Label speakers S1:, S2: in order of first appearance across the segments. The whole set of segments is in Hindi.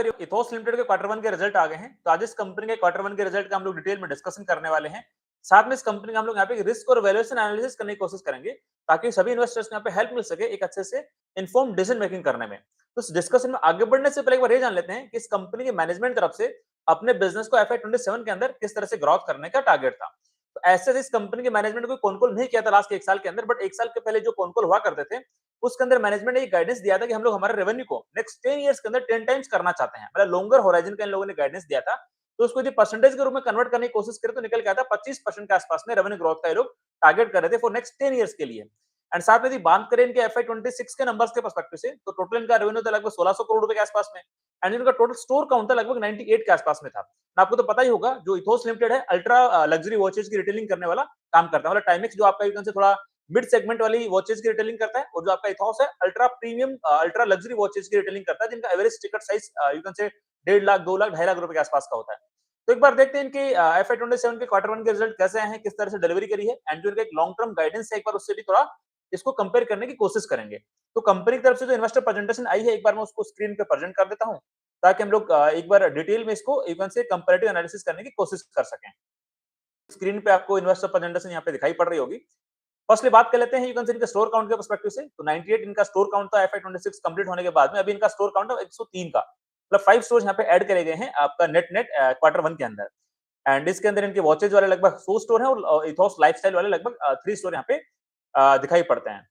S1: इथोस लिमिटेड के क्वार्टर वन के रिजल्ट आ गए हैं। तो आज इस कंपनी के क्वार्टर वन के रिजल्ट का हम लोग डिटेल में डिस्कशन करने वाले हैं। साथ में इस कंपनी का हम लोग यहाँ पे रिस्क और वैल्यूएशन एनालिसिस करने की कोशिश करेंगे, ताकि सभी इन्वेस्टर्स को यहाँ पे हेल्प मिल सके एक अच्छे से इन्फॉर्म डिसीजन मेकिंग करने में। तो इस डिस्कशन में आगे बढ़ने से पहले एक बार ये जान लेते हैं कि इस कंपनी की मैनेजमेंट तरफ से अपने बिजनेस को FY 27 के अंदर किस तरह से ग्रोथ करने का टारगेट था। तो ऐसे इस कंपनी के मैनेजमेंट को कौन कॉल नहीं किया था लास्ट एक साल के अंदर, बट एक साल के पहले जो कौन कॉल हुआ करते थे उसके अंदर मैनेजमेंट ने गाइडेंस दिया था कि हम लोग हमारे रेवेन्यू को नेक्स्ट 10 इयर्स के अंदर 10 टाइम्स करना चाहते हैं। मतलब लॉन्गर होराइजन का इन लोगों ने गाइडेंस दिया था। तो उसको यदि परसेंटेज के रूप में कन्वर्ट करने की कोशिश करें तो निकल के आता 25% के आसपास में रेवेन्यू ग्रोथ का ये लोग टारगेट कर रहे थे फॉर नेक्स्ट 10 इयर्स के लिए। एंड साथ में यदि बात करें इनके FY 26 के नंबर्स के पर्सपेक्टिव से, तो टोटल इनका रेवेन्यू था लगभग 1600 करोड़ रुपए के आसपास में। एंड इनका टोटल स्टोर काउंट था लगभग 98 के आसपास में था। आपको तो पता ही होगा, जो इथोस लिमिटेड है अल्ट्रा लग्जरी वॉचेस की रिटेलिंग करने वाला काम करता है। मतलब टाइमेक्स जो आपका यूं से थोड़ा मिड सेगमेंट वाली वॉचेस की रिटेलिंग करता है, और जो आपका इथोस है ultra premium ultra luxury watches की रिटेलिंग करता है, जिनका एवरेज टिकट साइज यूं से 1.5 लाख 2 लाख 2.5 लाख रुपए के आसपास का होता है। तो एक बार देखते हैं इनके FY 27 के क्वार्टर वन के रिजल्ट कैसे आए हैं, किस तरह से डिलीवरी करी है, एंड जो इनका एक लॉन्ग टर्म गाइडेंस है एक बार उससे भी थोड़ा इसको कंपेयर करने की कोशिश करेंगे। तो कंपनी की तरफ से जो इन्वेस्टर प्रेजेंटेशन आई है, एक बार मैं उसको स्क्रीन पे प्रेजेंट कर देता हूं, ताकि हम लोग एक बार डिटेल में इसको इवन से कंपैरेटिव एनालिसिस करने की कोशिश कर सकें। स्क्रीन पे आपको इन्वेस्टर प्रेजेंटेशन यहाँ पे दिखाई पड़ रही होगी। फर्स्टली बात कर लेते हैं यू कैन से इनका स्टोर काउंट के पर्सपेक्टिव से। तो 98 इनका स्टोर काउंट था FY 26 कंप्लीट होने के बाद में। अभी इनका स्टोर काउंट है 103 का, मतलब 5 स्टोर्स यहाँ पे ऐड करे गए हैं आपका नेट क्वार्टर वन के अंदर। एंड इसके अंदर इनके वॉचेज वाले लगभग 100 स्टोर हैं, और इथोस लाइफस्टाइल वाले लगभग 3 स्टोर यहाँ पे दिखाई पड़ते हैं।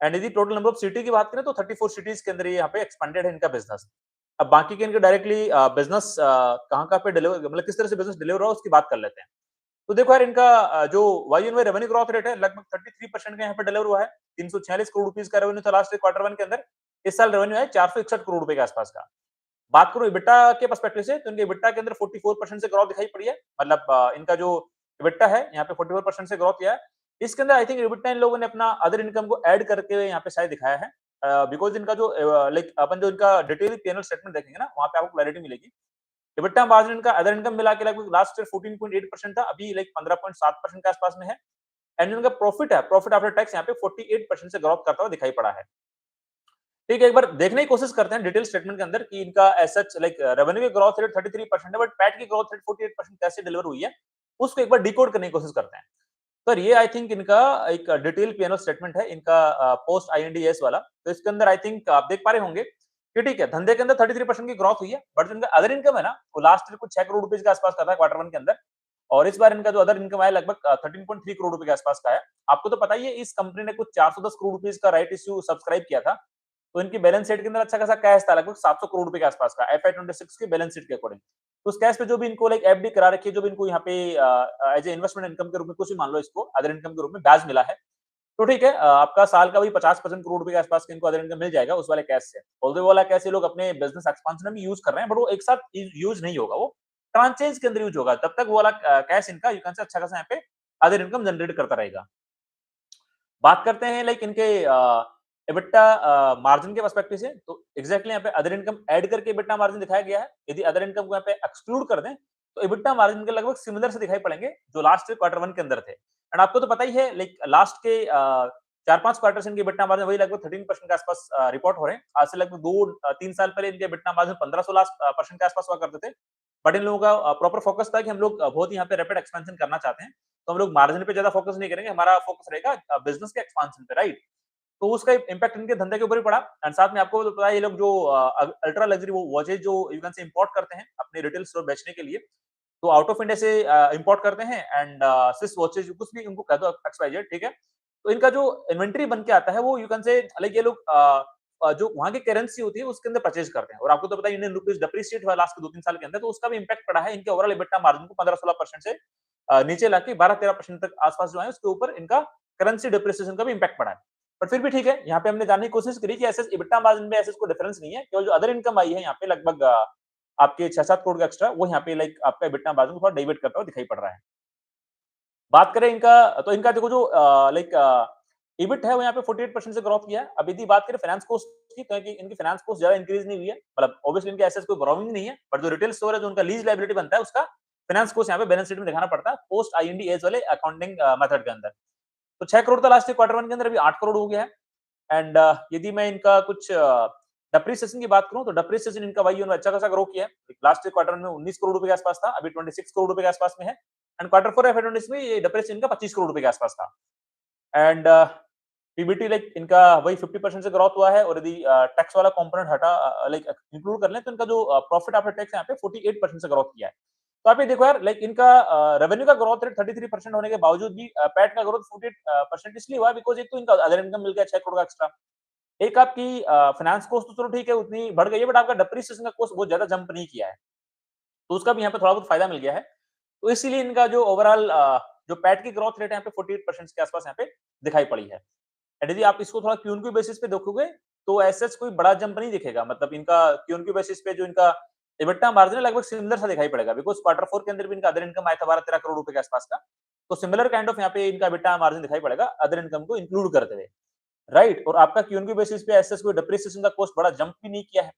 S1: एंड यदि टोटल नंबर ऑफ सिटी की बात करें तो 34 सिटीज के अंदर ये यहाँ पे एक्सपेंडेड है इनका बिजनेस। अब बाकी के इनके डायरेक्टली बिजनेस कहाँ पे डिलीवर, मतलब किस तरह से बिजनेस डिलीवर हुआ उसकी बात कर लेते हैं। तो देखो यार, इनका जो YoY रेवेन्यू ग्रोथ रेट है लगभग 33% का यहाँ पे डिलीवर हुआ है। 346 करोड़ रुपीस का रेवेन्यू था लास्ट क्वार्टर वन के अंदर। इस साल रेवेन्यू है 461 करोड़ रुपए के आसपास का। बात करूं इबिटा के पर्सपेक्टिव से, तो इनके इबिटा के अंदर 44% से ग्रोथ दिखाई पड़ी है। मतलब इनका जो इबिटा है यहाँ पे 44% से ग्रोथ किया है। इसके अंदर आई थिंक इबिटा इन लोगों ने अपना अदर इनकम को ऐड करके यहाँ पे शायद दिखाया है, बिकॉज इनका जो लाइक अपन जो इनका डिटेल P&L स्टेटमेंट देखेंगे ना, वहाँ पे आपको क्लैरिटी मिलेगी। इबिटा मार्जिन इनका अदर इनकम मिला के लगभग लास्ट ईयर 14.8% था, अभी लाइक 15.7% के आसपास में है। एंड इनका प्रॉफिट है, प्रॉफिट आफ्टर टैक्स यहाँ पे 48% से ग्रोथ करता हुआ दिखाई पड़ा है। ठीक है, एक बार देखने की कोशिश करते हैं डिटेल स्टेटमेंट के अंदर कि इनका एज सच लाइक रेवेन्यू की ग्रोथ रेट 33% है, बट पैट की ग्रोथ रेट 48% कैसे डिलीवर हुई है, उसको एक बार डिकोड करने की कोशिश करते हैं। तो ये आई थिंक इनका एक डिटेल P&L स्टेटमेंट है इनका पोस्ट IND-AS वाला। तो इसके अंदर आई थिंक आप देख पा रहे होंगे कि ठीक है, धंधे के अंदर 33% की ग्रोथ हुई है, बट इनका अदर इनकम है ना, वो लास्ट ईयर कुछ 6 करोड़ रुपए के आसपास का था क्वार्टर वन के अंदर, और इस बार इनका जो अदर इनकम है लगभग 13.3 करोड़ रुपए के आसपास का है। आपको तो पता ही है, इस कंपनी ने कुछ 410 करोड़ रुपए का राइट इश्यू सब्सक्राइब किया था। तो इनकी बैलेंस शीट के अंदर अच्छा खासा कैश था, लगभग 700 करोड़ रुपए के आसपास का FY 26 की बैलेंस शीट के अकॉर्डिंग। तो उस कैश पे जो भी इनको लाइक FD करा रखी है, जो भी इनको यहाँ पे एज ए इन्वेस्टमेंट इनकम के रूप में, कुछ भी मान लो इसको अदर इनकम के रूप में ब्याज मिला है। तो ठीक है, आपका साल का भी 50% करोड़ रुपए के आसपास का इनको अदर इनकम मिल जाएगा उस वाले कैश से। ऑल्दो वो वाला कैश ये लोग अपने बिजनेस एक्सपेंशन में यूज कर रहे हैं, बट वो एक साथ यूज नहीं होगा, वो ट्रांचेज के अंदर यूज होगा। तब तक वो वाला कैश इनका यू कैन से अच्छा खासा यहाँ पे अदर इनकम जनरेट करता रहेगा। बात करते हैं लाइक इनके EBITDA मार्जिन के पर्सपेक्टिव से, तो एग्जैक्टली यहाँ पे अदर इनकम ऐड करके EBITDA मार्जिन दिखाया गया है। यदि अदर इनकम को यहाँ पे एक्सक्लूड कर दें तो EBITDA मार्जिन के लगभग सिमिलर से दिखाई पड़ेंगे जो लास्ट क्वार्टर वन के अंदर थे। एंड आपको तो पता ही है लाइक लास्ट के 4-5 क्वार्टर से इनके EBITDA मार्जिन वही लगभग 13% के आसपास रिपोर्ट हो रहे हैं। आज से लगभग 2-3 साल पहले इनके EBITDA मार्जिन 15-16% के आसपास हुआ करते थे। बट इन लोगों का प्रॉपर फोकस था कि हम लोग बहुत ही यहाँ पे रैपिड एक्सपेंशन करना चाहते हैं, तो हम लोग मार्जिन पे ज्यादा फोकस नहीं करेंगे, हमारा फोकस रहेगा बिजनेस के एक्सपेंशन पे, राइट। तो उसका इम्पैक्ट इनके धंधे के ऊपर ही पड़ा। एंड साथ में आपको तो पता है, ये लोग जो अल्ट्रा लग्जरी वो वॉचेज जो यू कैन से इंपोर्ट करते हैं अपने रिटेल स्टोर बेचने के लिए, तो आउट ऑफ इंडिया से इंपोर्ट करते हैं। एंड स्विस वॉचेज कुछ भी उनको कह दो XYZ, ठीक है। तो इनका जो इन्वेंटरी बन के आता है वो यू कैन से लाइक ये लोग जो वहां की करेंसी होती है उसके अंदर परचेज करते हैं। और आपको तो पता है इंडियन रुपीज डिप्रिशिएट हुआ लास्ट के 2-3 साल के अंदर, तो उसका भी इम्पैक्ट पड़ा है इनके ओवरऑल EBITDA मार्जिन को 15-16% से नीचे लाके 12-13% तक आसपास जो है, उसके ऊपर इनका करेंसी डिप्रिसिएशन का भी इम्पैक्ट पड़ा है। बट फिर भी ठीक है, यहाँ पे हमने जानने की कोशिश करी कि ऐसे EBITDA मार्जिन में ऐसे कोई डिफरेंस नहीं है, केवल जो अदर इनकम आई है यहाँ पे लगभग आपके 6-7 करोड़ का एक्स्ट्रा, वो यहाँ पे लाइक आपका EBITDA मार्जिन को थोड़ा डेविएट करता हुआ दिखाई पड़ रहा है। बात करें इनका, तो इनका देखो जो लाइक EBIT है वो यहाँ पे 48% से ग्रोथ किया है। अब यदि बात करें फाइनेंस कॉस्ट की, तो इनकी फाइनेंस कॉस्ट ज्यादा इंक्रीज नहीं हुई है, मतलब ऑब्वियसली इनके एसेट्स कोई बोरोइंग नहीं है, बट जो रिटेल स्टोर है जो उनका लीज लायबिलिटी बनता है उसका फाइनेंस कॉस्ट यहाँ पे बैलेंस शीट में दिखाना पड़ता है पोस्ट IND-AS वाले अकाउंटिंग मेथड के अंदर। तो 6 करोड़ था लास्ट क्वार्टर वन के अंदर, अभी 8 करोड़ हो गया है। एंड यदि मैं इनका कुछ डेप्रिसिएशन की बात करूं तो डेप्रिसिएशन इनका वही अच्छा खासा ग्रो किया है। लास्ट क्वार्टर में 19 करोड़ रुपए के आसपास था, अभी 26 करोड़ रुपए के आसपास में है। एंड क्वार्टर 4 FY26 में ये डेप्रिसिएशन इनका 25 करोड़ रुपए के आसपास था। एंड पीबीटी लाइक इनका वही 50% से ग्रोथ हुआ है, और यदि टैक्स वाला कंपोनेंट हटा लाइक इंक्लूड कर लें तो इनका जो प्रॉफिट आफ्टर टैक्स यहाँ पे 48% से ग्रोथ किया है। तो आप ये देखो यार, लाइक इनका रेवेन्यू का ग्रोथ रेट 33% होने के बावजूद भी पैट का ग्रोथ 48% इसलिए हुआ बिकॉज एक तो इनका अदर इनकम मिल गया 6 करोड़ का एक्स्ट्रा। एक आपकी फाइनेंस कॉस्ट तो चलो ठीक है उतनी बढ़ गई है, बट आपका डेप्रिसिएशन का कॉस्ट बहुत ज्यादा जंप नहीं किया है, तो उसका भी यहाँ पे थोड़ा बहुत फायदा मिल गया है। तो इसीलिए इनका जो ओवरऑल जो पैट की ग्रोथ रेट है यहाँ पे 48% के आसपास यहाँ पे दिखाई पड़ी है। एंड यदि आप इसको थोड़ा क्यूएनक्यू बेसिस पे देखोगे तो ऐसा कोई बड़ा जंप नहीं दिखेगा, मतलब इनका क्यूएनक्यू बेसिस पे जो इनका EBITDA मार्जिन है लगभग सिमिलर सा दिखाई पड़ेगा, बिकॉज क्वार्टर 4 के अंदर भी इनका अदर इनकम आया था 12-13 करोड़ रुपए के आसपास का। तो सिमिलर काइंड ऑफ यहाँ पे इनका EBITDA मार्जिन दिखाई पड़ेगा अदर इनकम को इंक्लूड करते हुए, राइट। और आपका क्यूएनक्यू बेसिस पे ऐसा कोई डेप्रिसिएशन का कॉस्ट बड़ा जंप भी नहीं किया है।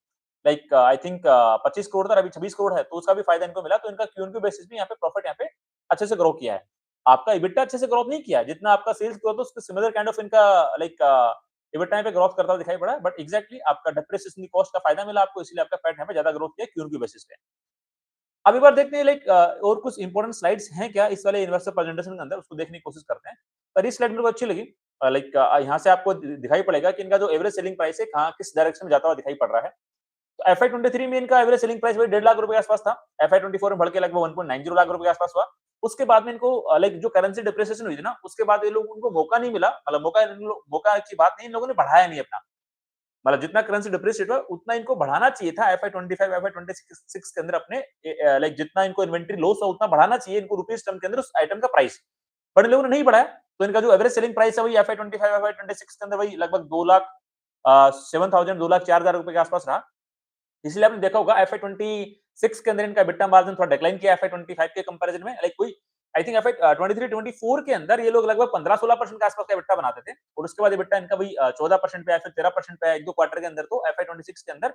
S1: लाइक आई थिंक 25 करोड़ था, अभी 26 करोड़ है, तो उसका भी फायदा इनको मिला। तो इनका क्यूएनक्यू बेसिस भी यहाँ पे प्रॉफिट यहाँ पे अच्छे से ग्रो किया है। आपका EBITDA अच्छे से ग्रोथ नहीं किया, जितना आपका सेल्स ग्रोथ है उसके सिमिलर काइंड ऑफ इनका लाइक EBITDA पे ग्रोथ करता हुआ दिखाई पड़ा है, बट एग्जैक्टली आपका डेप्रिसिएशन की कॉस्ट का फायदा मिला आपको, इसलिए आपका पैट यहाँ पे ज्यादा ग्रोथ किया क्यूएनक्यू बेसिस पे। अब एक बार देखते हैं लाइक और कुछ इंपॉर्टेंट स्लाइड्स हैं क्या इस वाले इन्वेस्टर प्रेजेंटेशन के अंदर, उसको देखने की कोशिश करते हैं। पर ये स्लाइड मेरे को अच्छी लगी। लाइक यहाँ से आपको दिखाई पड़ेगा कि इनका जो एवरेज सेलिंग प्राइस है कहाँ किस डायरेक्शन में जाता हुआ दिखाई पड़ रहा है। तो FY23 में इनका एवरेज सेलिंग प्राइस वही 1.5 लाख रुपए के आसपास था। FY24 में बढ़ के लगभग 1.90 लाख रुपए के आसपास हुआ। उसके बाद में इनको लाइक जो करेंसी डिप्रिसिएशन हुई थी ना, उसके बाद ये लोग उनको मौका नहीं मिला, मतलब मौका की बात नहीं, इन लोगों ने बढ़ाया नहीं अपना, मतलब जितना करेंसी डिप्रिशिएट हुआ उतना इनको बढ़ाना चाहिए था। FY25 FY26 के अंदर अपने लाइक जितना इनको इन्वेंटरी लॉस हो उतना बढ़ाना चाहिए इनको रुपीस टर्म के अंदर उस आइटम का प्राइस, बट इन लोगों ने नहीं बढ़ाया। तो इनका जो एवरेज सेलिंग प्राइस है वही FY25 FY26 के अंदर वही लगभग 2,07,000 2,04,000 रुपए के आसपास रहा। इसलिए आपने देखा होगा FY26 के अंदर इनका EBITDA मार्जिन थोड़ा डिक्लाइन किया FY25 के कंपैरिजन में। लाइक कोई आई थिंक FY23-24 के अंदर ये लोग लगभग 15-16% के आसपास का EBITDA बनाते थे, और उसके बाद EBITDA इनका वही 14% पे या फिर 13% पे है एक दो क्वार्टर के अंदर। तो FY26 के अंदर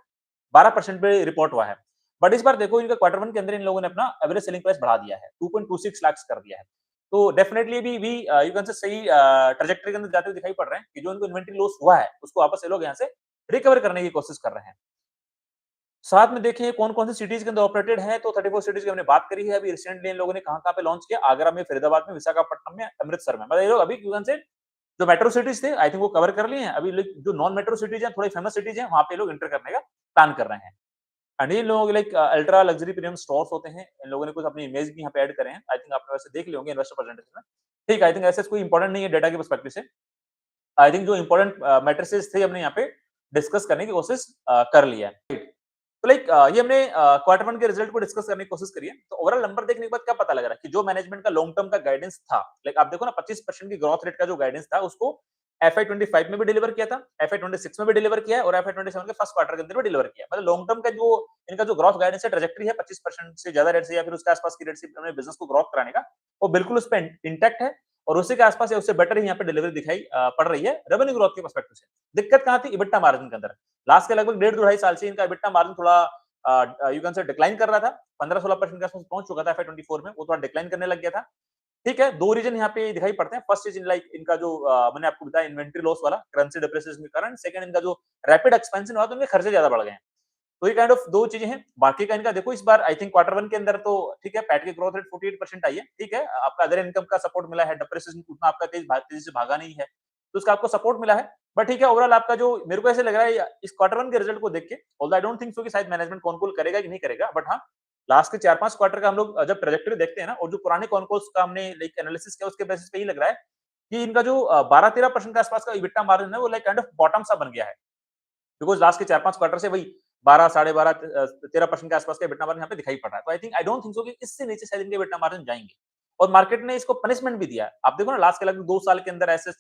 S1: 12% पे रिपोर्ट हुआ है, बट इस बार देखो इनका क्वार्टर 1 के अंदर इन लोगों ने अपना एवरेज सेलिंग प्राइस बढ़ा दिया है, 2.26 लाख कर दिया है। तो डेफिनेटली भी यू कैन से सही ट्रैजेक्टरी के अंदर जाते हुए दिखाई पड़ रहे हैं कि जो इनको इन्वेंटरी लॉस हुआ है उसको वापस ये लोग यहाँ से रिकवर करने की कोशिश कर रहे हैं। साथ में देखिए कौन-कौन सी सिटीज के अंदर ऑपरेटेड है, तो 34 सिटीज की हमने बात करी है। अभी रिसेंटली इन लोगों ने कहां-कहां पे लॉन्च किया, आगरा में, फरीदाबाद में, विशाखापट्टनम में, अमृतसर में। मतलब ये लोग अभी यू कैन से जो मेट्रो सिटीज थे आई थिंक वो कवर कर लिए हैं। अभी जो नॉन मेट्रो सिटीज हैं, थोड़ी फेमस सिटीज हैं, वहां पे लोग एंटर करने का प्लान कर रहे हैं। एंड ये लोग like ultra luxury premium stores होते हैं। इन लोगों ने कुछ अपनी इमेज भी यहाँ पे ऐड करे हैं। आई थिंक आपने वैसे देख लिए होंगे इन्वेस्टर प्रेजेंटेशन में। ठीक है, आई थिंक ऐसा कोई इंपॉर्टेंट नहीं है डेटा के पर्सपेक्टिव से। आई थिंक जो इंपॉर्टेंट मैट्रिसेस थे हमने यहाँ पे डिस्कस करने की कोशिश कर लिया है। तो लाइक ये हमने क्वार्टर 1 के रिजल्ट को डिस्कस करने की कोशिश करी है। तो ओवरऑल नंबर देखने के बाद क्या पता लग रहा है कि जो मैनेजमेंट का लॉन्ग टर्म का गाइडेंस था, लाइक आप देखो ना 25% की ग्रोथ रेट का जो गाइडेंस था उसको FY25 में भी डिलीवर किया था, FY26 में भी डिलीवर किया है, और FY27 के फर्स्ट क्वार्टर के अंदर भी डिलीवर किया। मतलब लॉन्ग टर्म का जो इनका जो ग्रोथ गाइडेंस है, ट्रैजेक्टरी है 25% से ज्यादा रेट से या फिर उसके आसपास की रेट से अपने बिजनेस को ग्रोथ कराने का, वो बिल्कुल उस पे इंटैक्ट है, और उसी के आसपास या उससे बेटर ही यहाँ पे डिलीवरी दिखाई पड़ रही है रेवेन्यू ग्रोथ के पर्सपेक्टिव से। दिक्कत कहाँ थी? EBITDA मार्जिन के अंदर। लास्ट के लगभग 1.5-2.5 साल से इनका EBITDA मार्जिन थोड़ा यू कैन से डिक्लाइन कर रहा था, 15-16% के आसपास पहुंच चुका था FY24 में, वो थोड़ा डिक्लाइन करने लग गया था। ठीक है, दो रीजन यहाँ पे दिखाई पड़ते हैं। फर्स्ट इज लाइक इनका जो मैंने आपको बताया इन्वेंटरी लॉस वाला करेंसी डिप्रिसिएशन के कारण, सेकंड इनका जो रैपिड एक्सपेंशन हुआ तो इनके खर्चे ज्यादा बढ़ गए हैं। तो ये काइंड ऑफ दो चीजें हैं। बाकी का इनका देखो इस बार आई थिंक क्वार्टर 1 के अंदर तो ठीक है, पैट की ग्रोथ रेट 48% आई है। ठीक है, आपका अदर इनकम का सपोर्ट मिला है, डिप्रिसिएशन उतना आपका तेजी से भागा नहीं है, तो उसका आपको सपोर्ट मिला है। बट ठीक है, ओवरऑल आपका जो मेरे को ऐसे लग रहा है इस क्वार्टर 1 के रिजल्ट को देख के, ऑल्दो आई डोंट थिंक सो कि शायद मैनेजमेंट कॉन्कॉल करेगा कि नहीं करेगा, बट हाँ, लास्ट के 4-5 क्वार्टर का हम लोग जब ट्रैजेक्टरी देखते हैं ना, और जो पुराने कॉन्कॉल्स का हमने लाइक एनालिसिस किया उसके बेसिस पे ही लग रहा है कि इनका जो 12-13% के आसपास का EBITDA मार्जिन है वो लाइक काइंड ऑफ बॉटम सा बन गया है। बिकॉज़ लास्ट के 4-5 क्वार्टर से वही 12, साढ़े 12, 13% के आसपास का EBITDA मार्जिन यहाँ पे दिखाई पड़ रहा है। तो आई डोंट थिंक सो कि इससे नीचे शायद इनके EBITDA मार्जिन जाएंगे, और मार्केट ने इसको पनिशमेंट भी दिया है। आप देखो ना लास्ट के लगभग 2 साल के अंदर ऐसे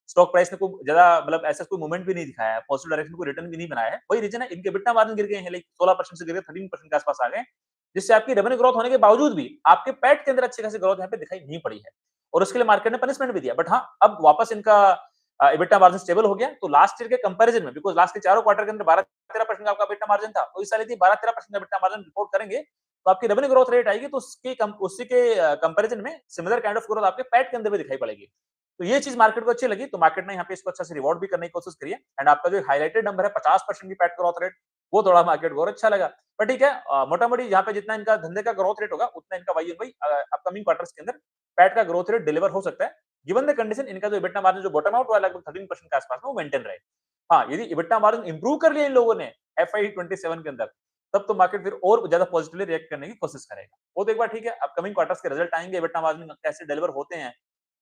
S1: स्टॉक प्राइस ने कोई ज्यादा मतलब ऐसा कोई मूवमेंट भी नहीं दिखाया है, पॉजिटिव डायरेक्शन को रिटर्न भी नहीं बनाया है। वही रीजन है, इनके EBITDA मार्जिन गिर गए हैं, लाइक 16% से गिर के 13% के आसपास आ गए, जिससे आपकी रेवेन्यू ग्रोथ होने के बावजूद भी आपके पैट के अंदर अच्छी खासी ग्रोथ यहाँ पे दिखाई नहीं पड़ी है, और उसके लिए मार्केट ने पनिशमेंट भी दिया। बट हाँ, अब वापस इनका EBITDA मार्जिन स्टेबल हो गया। तो लास्ट ईयर के कंपैरिजन में, बिकॉज़ लास्ट के चारों क्वार्टर के अंदर 12-13% का आपका EBITDA मार्जिन था, तो इस साल यदि 12-13% का EBITDA मार्जिन रिपोर्ट करेंगे, तो आपकी रेवेन्यू ग्रोथ रेट आएगी तो उसी के कंपैरिजन में सिमिलर काइंड ऑफ ग्रोथ आपके पैट के अंदर भी दिखाई पड़ेगी। तो ये चीज मार्केट को अच्छी लगी, तो मार्केट ने यहाँ पे इसको अच्छा से रिवॉर्ड भी करने की कोशिश करी है। एंड आपका जो हाइलाइटेड नंबर है 50% की पैट ग्रोथ रेट, वो थोड़ा मार्केट को और अच्छा लगा। पर ठीक है, मोटा-मोटी यहाँ पे जितना इनका धंधे का ग्रोथ रेट होगा उतना इनका Y N Y upcoming quarters के अंदर पैट का ग्रोथ रेट डिलीवर हो सकता है। गिवन द कंडीशन इनका जो एबिटा मार्जिन जो बॉटम आउट हुआ है लगभग 13% के आसपास में, वो मेंटेन रहे। हाँ, यदि एबिटा मार्जिन इंप्रूव कर लिया इन लोगों ने एफआई 27 के अंदर, तब तो मार्केट फिर और ज्यादा पॉजिटिवली रिएक्ट करने की कोशिश करेगा। वो तो एक बार ठीक है, अपकमिंग क्वार्टर्स के रिजल्ट आएंगे, एबिटा मार्जिन कैसे डिलीवर होते हैं,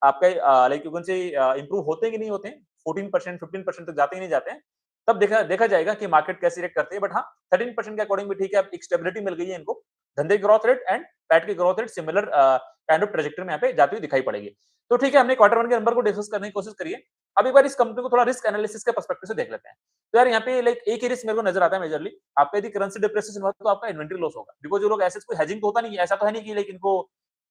S1: आपके like you can say improve होते हैं कि नहीं होते हैं, 14% 15% तक जाते ही नहीं जाते हैं, तब देखा देखा जाएगा कि मार्केट कैसे रिएक्ट करती है। बट हाँ, 13% के अकॉर्डिंग भी ठीक है, अब एक स्टेबिलिटी मिल गई है इनको, धंधे की ग्रोथ रेट एंड पैट की growth rate similar kind of trajectory में यहाँ पे जाती हुई दिखाई पड़ेगी। तो ठीक है, हमने क्वार्टर वन के नंबर को डिस्कस करने की कोशिश करी है। अब एक बार इस कंपनी को थोड़ा रिस्क एनालिसिस के पर्सपेक्टिव से देख लेते हैं। तो यार यहाँ पे लाइक एक ही रिस्क मेरे को नजर आता है मेजरली, आपका यदि करेंसी डिप्रिसिएशन हुआ तो आपका इन्वेंटरी लॉस होगा। बिकॉज़ जो लोग ऐसे कोई हेजिंग तो होता नहीं है, ऐसा तो है नहीं कि लाइक इनको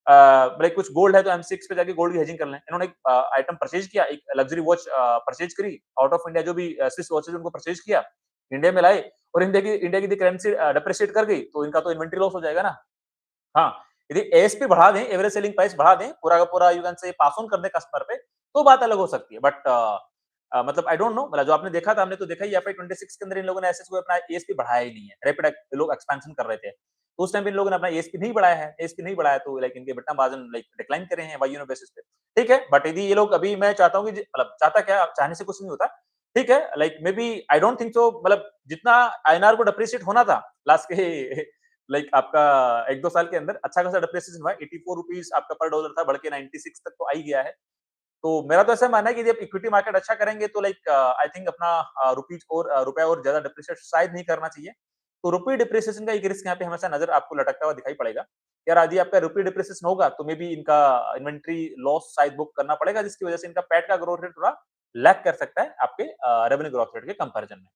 S1: लाइक कुछ गोल्ड है तो एमसीएक्स पे जाके गोल्ड की हेजिंग कर लें। इन्होंने एक आइटम परचेज किया, एक लग्जरी वॉच परचेज करी आउट ऑफ इंडिया, जो भी स्विस वॉचेस उनको परचेज किया, इंडिया में लाए और इंडिया की करेंसी डिप्रिशिएट कर गई तो इनका तो इन्वेंटरी लॉस हो जाएगा ना। हाँ, यदि एएसपी बढ़ा दें, एवरेज सेलिंग प्राइस बढ़ा दें, पूरा का पूरा you can say pass on कर दें कस्टमर पे, तो बात अलग हो सकती है। बट मतलब आई डोंट नो, मतलब जो आपने देखा था, हमने तो देखा ही एफआई 26 के अंदर इन लोगों ने ऐसे कोई अपना एएसपी बढ़ाया ही नहीं है। रैपिड लोग एक्सपेंशन कर रहे थे। तो उस टाइम पे इन लोगों ने अपना एएसपी नहीं बढ़ाया है। एएसपी नहीं बढ़ाया तो लाइक इनके EBITDA मार्जिन लाइक डिक्लाइन करे हैं वाई बेसिस पे। ठीक है, बट यदि ये लोग अभी, मैं चाहता हूँ कि मतलब चाहता क्या, चाहने से कुछ नहीं होता। ठीक है, like maybe I don't think so, मतलब जितना आईएनआर को डेप्रिशिएट होना था लास्ट के लाइक आपका 1-2 साल के अंदर अच्छा खासा डेप्रिसिएशन हुआ है। 84 रुपीस आपका पर डॉलर था, बढ़ के 96 तक तो आ ही गया है। तो मेरा तो ऐसा मानना है कि जब इक्विटी मार्केट अच्छा करेंगे तो लाइक आई थिंक अपना रुपीज और रुपया और ज्यादा डिप्रिशिएट शायद नहीं करना चाहिए। तो रुपी डिप्रिसिएशन का एक रिस्क यहाँ पे हमेशा नजर आपको लटकता हुआ दिखाई पड़ेगा। यार यदि आपका रुपी डिप्रिसिएशन होगा तो मे बी इनका इन्वेंट्री लॉस शायद बुक करना पड़ेगा, जिसकी वजह से इनका पैट का ग्रोथ रेट थोड़ा लैग कर सकता है आपके रेवेन्यू ग्रोथ रेट के कंपैरिजन में।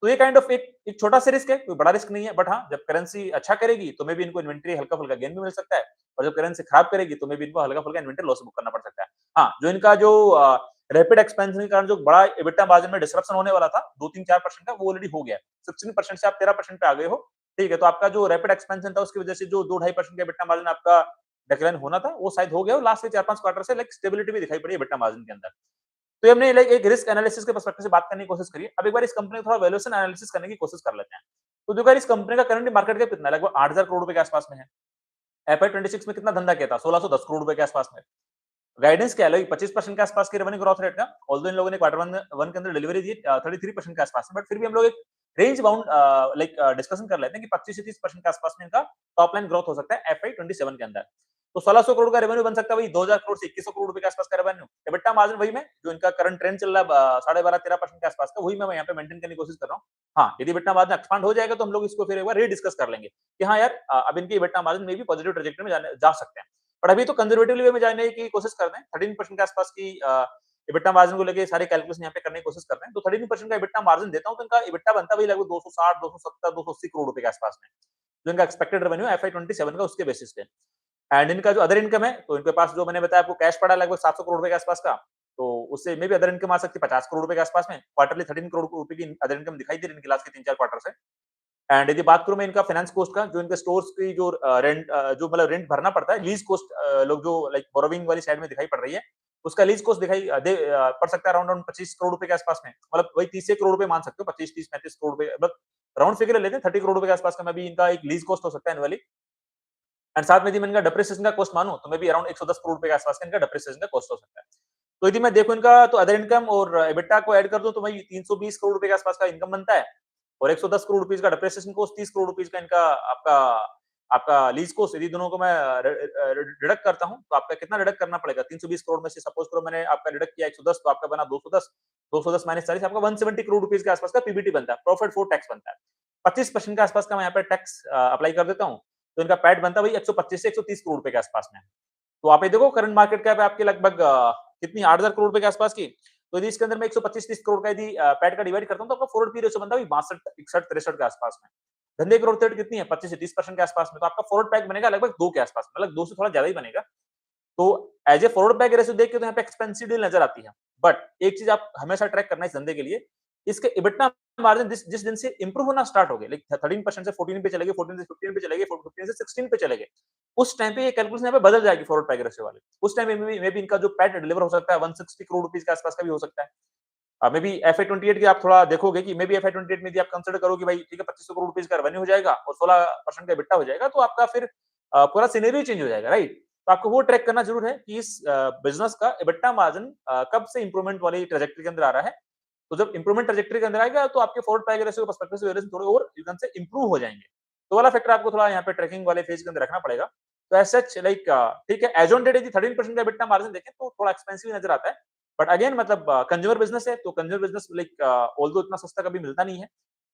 S1: तो ये काइंड ऑफ एक छोटा सा रिस्क है, कोई बड़ा रिस्क नहीं है। बट हाँ, जब करेंसी अच्छा करेगी तो मे बी इनको इन्वेंट्री हल्का-फुल्का गेन भी मिल सकता है, और जब करेंसी खराब करेगी तो मे बी इनको हल्का-फुल्का इन्वेंट्री लॉस बुक करना पड़ सकता है। हाँ, जो इनका जो रैपिड एक्सपेंशन के कारण जो बड़ा एबिटा मार्जिन में डिसरप्शन होने वाला था 2-3-4% का, वो ऑलरेडी हो गया है। 16% से आप 13% पे आ गए हो। ठीक है, तो आपका जो रैपिड एक्सपेंशन था उसकी वजह से जो 2-2.5% का एबिटा मार्जिन आपका डिक्लाइन होना था, वो शायद हो गया, और लास्ट के 4-5 क्वार्टर से लाइक स्टेबिलिटी भी दिखाई पड़ी है एबिटा मार्जिन के अंदर। तो ये हमने लाइक एक रिस्क एनालिसिस के पर्सपेक्टिव से बात करने की कोशिश करी है। अब एक बार इस कंपनी का थोड़ा वैल्यूएशन एनालिसिस करने की कोशिश कर लेते हैं। तो देखो यार, इस कंपनी का करंट मार्केट कैप कितना है, लगभग 8,000 करोड़ रुपए के आसपास में है। एफआई 26 में कितना धंधा किया था, 1610 करोड़ रुपए के आसपास में। गाइडेंस क्या है, 25% के आसपास की रेवेन्यू ग्रोथ रेट का। ऑल्दो इन लोगों ने क्वार्टर वन के अंदर डिलीवरी दी 33% के आसपास में, बट फिर भी हम लोग एक रेंज बाउंड लाइक डिस्कशन कर लेते हैं कि 25 से 30% के आसपास में इनका टॉप लाइन ग्रोथ हो सकता है एफआई 27 के अंदर। तो 1600 करोड़ का रेवेन्यू बन सकता है, वही 2000 करोड़ से 2100 करोड़ रुपए के आसपास का रेवेन्यू। एबिटा मार्जिन वही में जो इनका करंट ट्रेंड चल रहा है 12.5-13% के आसपास का, वही मैं यहाँ पे मेंटेन करने की कोशिश कर रहा हूँ। हाँ, यदि एबिटा मार्जिन एक्सपांड हो जाएगा तो हम लोग इसको फिर एक बार रीडिस्कस कर लेंगे कि हाँ यार, अब इनकी एबिटा मार्जिन में भी पॉजिटिव ट्रैजेक्टरी में जा सकते हैं। बट अभी तो कंजर्वेटिवली वे में जाने की कोशिश कर रहे हैं। 13% के आसपास की एबिटा मार्जिन को लेके सारे कैलकुलेशन यहाँ पे करने की कोशिश कर रहे हैं। तो 13% का एबिटा मार्जिन देता हूँ तो इनका एबिटा बनता वही लगभग 260, 270, 280 करोड़ रुपए के आसपास में, जो इनका एक्सपेक्टेड रेवेन्यू एफआई 27 का उसके बेसिस पे। एंड इनका जो अदर इनकम है, तो इनके पास जो मैंने बताया आपको कैश पड़ा है लगभग 700 करोड़ रुपए के आसपास का, तो उससे मे भी अदर इनकम आ सकती है 50 करोड़ रुपए के आसपास में। क्वार्टरली 13 करोड़ रुपए की अदर इनकम दिखाई दे रही है इनकी लास्ट के 3-4 क्वार्टर से। एंड यदि बात करूं मैं इनका फाइनेंस कॉस्ट का, जो इनके स्टोर्स की जो रेंट जो मतलब रेंट भरना पड़ता है, लीज कॉस्ट लोग जो लाइक बोरोविंग वाली साइड में दिखाई पड़ रही है, उसका लीज कॉस्ट दिखाई पड़ सकता है अराउंड 25 करोड़ रुपए के आसपास में, मतलब वही 30 से करोड़ रुपए मान सकते हो, 25-30-35 करोड़ रुपए, मतलब राउंड फिगर लेते हैं 30 करोड़ रुपए के आसपास का मैं भी इनका एक लीज कॉस्ट हो सकता है एनुअली। एंड साथ में यदि मैं इनका डेप्रिसिएशन का कॉस्ट मानूं तो मैं भी अराउंड 110 करोड़ रुपए के आसपास का इनका डेप्रिसिएशन का कॉस्ट हो सकता है। तो यदि मैं देखूं इनका, तो अदर इनकम और एबिटा को ऐड कर दूं तो भाई 320 करोड़ रुपए के आसपास का इनकम बनता है, और 110 करोड़ रुपीस का डेप्रिसिएशन कॉस्ट, 30 करोड़ रुपीस का इनका आपका आपका लीज कॉस्ट। यदि दोनों को मैं डिडक्ट करता हूं तो आपका कितना डिडक्ट करना पड़ेगा, 320 करोड़ में से सपोज करो मैंने आपका डिडक्ट किया 110, तो आपका बना 210, 210 माइनस 40, आपका 170 करोड़ रुपीस के आसपास का पीबीटी बनता है, प्रॉफिट फॉर टैक्स बनता है। 25% के आसपास का मैं यहाँ पे टैक्स अप्लाई कर देता हूँ, तो इनका पैट बनता है वही 125 से 130 करोड़ रुपए के आसपास में। तो आप ये देखो करंट मार्केट कैप है आपकी लगभग कितनी 8,000 करोड़ रुपए के आसपास की। तो यदि इसके अंदर मैं 125-30 करोड़ का यदि पैट का डिवाइड करता हूं तो आपका फॉरवर्ड पी रेशियो बनता है 62, 61, 63 के आसपास में। धंधे की ग्रोथ रेट कितनी है, 25 से 30% के आसपास में, तो आपका फॉरवर्ड पैक बनेगा लगभग 2 के आसपास, मतलब 2 से थोड़ा ज्यादा ही बनेगा। तो as a forward pack ratio देख के तो यहाँ पे एक्सपेंसिव डील नजर आती है। बट एक चीज आप हमेशा ट्रैक करना है इस धंधे के लिए, इसके EBITDA मार्जिन जिस दिन से इंप्रूव होना स्टार्ट हो गए, लाइक 13% से 14 पे चले गए, 14 से 15 पे चले गए, 15 से 16 पे चले गए, उस टाइम पे ये कैलकुलेशन यहाँ पे बदल जाएगी फॉरवर्ड पाई रेशियो वाली। उस टाइम में मे बी इनका जो पैट डिलीवर हो सकता है 160 करोड़ रुपीस के आसपास का भी हो सकता है। मे बी FY 28 की आप थोड़ा देखोगे कि मे बी FY 28 में यदि आप कंसीडर करो कि भाई ठीक है 2500 करोड़ रुपीस का रेवेन्यू हो जाएगा और 16% का EBITDA हो जाएगा, तो आपका फिर पूरा सिनेरियो चेंज हो जाएगा, राइट? तो आपको वो ट्रैक करना जरूर है कि इस बिजनेस का EBITDA मार्जिन कब से इंप्रूवमेंट वाली ट्रैजेक्टरी के अंदर आ रहा है। तो जब इंप्रूवमेंट ट्रैजेक्टरी के अंदर आएगा तो आपके फॉरवर्ड पाई रेशियो पर्सपेक्टिव से वेरिएशन थोड़े और यू कैन से इंप्रूव हो जाएंगे। तो वाला फैक्टर आपको थोड़ा यहाँ पे ट्रैकिंग वाले फेज के अंदर रखना पड़ेगा। तो एज सच लाइक ठीक है, एज ऑन डेट यदि 13% का EBITDA मार्जिन देखें तो थोड़ा एक्सपेंसिव नजर आता है। बट अगेन मतलब कंज्यूमर बिजनेस है, तो कंज्यूमर बिजनेस लाइक ऑल्दो इतना सस्ता कभी मिलता नहीं है।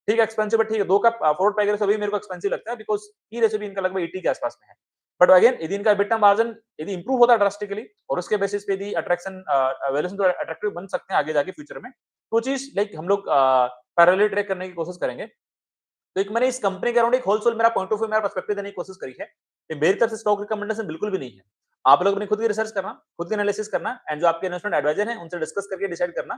S1: ठीक है एक्सपेंसिव, बट ठीक है 2 का फॉरवर्ड पाई रेशियो अभी मेरे को एक्सपेंसिव लगता है बिकॉज़ पी रेशियो भी इनका लगभग 80 के आसपास में है। बट अगेन यदि इनका EBITDA मार्जिन यदि इंप्रूव होता है ड्रास्टिकली और उसके बेसिस पे यदि अट्रैक्शन वैल्यूएशन तो अट्रैक्टिव बन सकते हैं आगे जाके फ्यूचर में, वो चीज लाइक हम लोग पैरेलली ट्रैक करने की कोशिश करेंगे। तो एक मैंने इस कंपनी के अराउंड एक होलसेल मेरा पॉइंट ऑफ व्यू, मेरा पर्सपेक्टिव देने की कोशिश करी है। ये मेरी तरफ से स्टॉक रिकमेंडेशन बिल्कुल भी नहीं है। आप लोग अपनी खुद की रिसर्च करना, खुद की एनालिसिस करना एंड जो आपके इन्वेस्टमेंट एडवाइजर हैं उनसे डिस्कस करके डिसाइड करना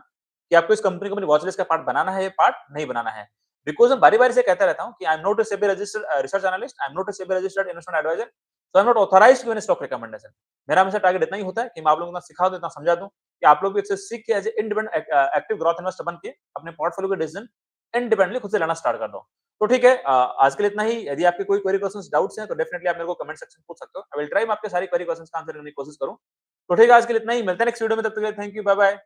S1: कि आपको इस कंपनी को अपनी वॉच लिस्ट का पार्ट बनाना है या पार्ट नहीं बनाना है। बिकॉज़ मैं बारी-बारी से कहता रहता हूँ कि I am not a SEBI registered research analyst, I am not a SEBI registered investment adviser, so I am not authorised to give any stock recommendation. मेरा हमेशा टारगेट इतना ही होता है कि मैं आप लोगों को इतना सिखा दूँ, इतना समझा दूँ कि आप लोग भी इससे सीख के as a independent active growth investor बन के अपने पोर्टफोलियो के डिसीजन इंडिपेंडेंटली खुद से लेना स्टार्ट कर दो। तो ठीक है आज के लिए इतना ही। यदि आपके कोई क्वेरी क्वेश्चंस डाउट्स हैं तो डेफिनिटली आप मेरे को कमेंट सेक्शन में पूछ सकते हो। आई विल ट्राई मैं आपके सारी क्वेरी क्वेश्चंस का आंसर करने की कोशिश करूँ। तो ठीक है आज के लिए इतना ही, मिलते हैं नेक्स्ट वीडियो में, तब तक के लिए थैंक यू, बाय बाय।